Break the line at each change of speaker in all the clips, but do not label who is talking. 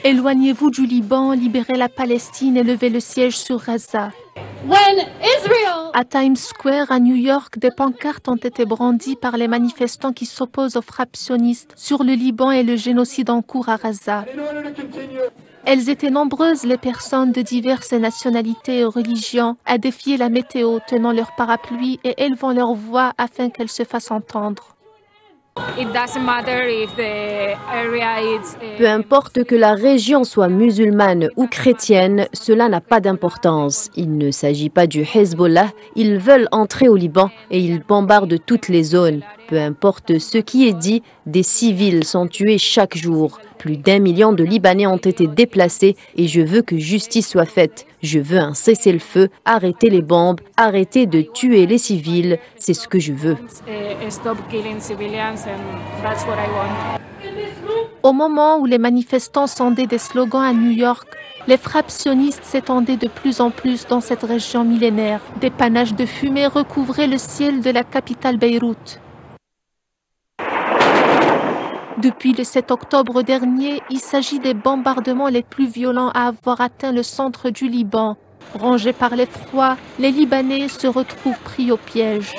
Éloignez-vous du Liban, libérez la Palestine et levez le siège sur Gaza. À Times Square, à New York, des pancartes ont été brandies par les manifestants qui s'opposent aux frappes sionistes sur le Liban et le génocide en cours à Gaza. Elles étaient nombreuses, les personnes de diverses nationalités et religions, à défier la météo, tenant leur parapluie et élevant leur voix afin qu'elles se fassent entendre.
Peu importe que la région soit musulmane ou chrétienne, cela n'a pas d'importance. Il ne s'agit pas du Hezbollah, ils veulent entrer au Liban et ils bombardent toutes les zones. Peu importe ce qui est dit, des civils sont tués chaque jour. Plus d'1 million de Libanais ont été déplacés et je veux que justice soit faite. Je veux un cessez-le-feu, arrêter les bombes, arrêter de tuer les civils, c'est ce que je veux.
Au moment où les manifestants scandaient des slogans à New York, les frappes sionistes s'étendaient de plus en plus dans cette région millénaire. Des panaches de fumée recouvraient le ciel de la capitale Beyrouth. Depuis le 7 octobre dernier, il s'agit des bombardements les plus violents à avoir atteint le centre du Liban. Rongés par l'effroi, les Libanais se retrouvent pris au piège.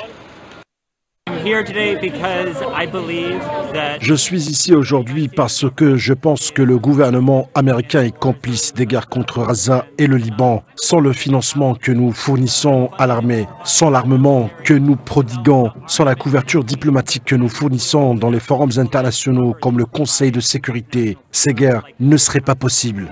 Je suis ici aujourd'hui parce que je pense que le gouvernement américain est complice des guerres contre Gaza et le Liban. Sans le financement que nous fournissons à l'armée, sans l'armement que nous prodiguons, sans la couverture diplomatique que nous fournissons dans les forums internationaux comme le Conseil de sécurité, ces guerres ne seraient pas possibles.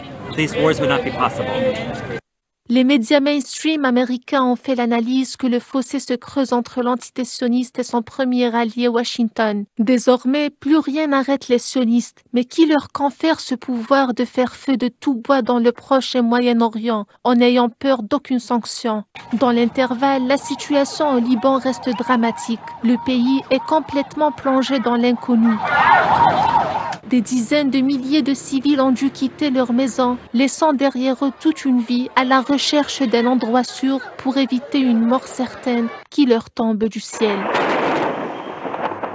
Les médias mainstream américains ont fait l'analyse que le fossé se creuse entre l'entité sioniste et son premier allié Washington. Désormais, plus rien n'arrête les sionistes, mais qui leur confère ce pouvoir de faire feu de tout bois dans le Proche et Moyen-Orient, en n'ayant peur d'aucune sanction. Dans l'intervalle, la situation au Liban reste dramatique. Le pays est complètement plongé dans l'inconnu. Des dizaines de milliers de civils ont dû quitter leur maison, laissant derrière eux toute une vie à la recherche d'un endroit sûr pour éviter une mort certaine qui leur tombe du ciel.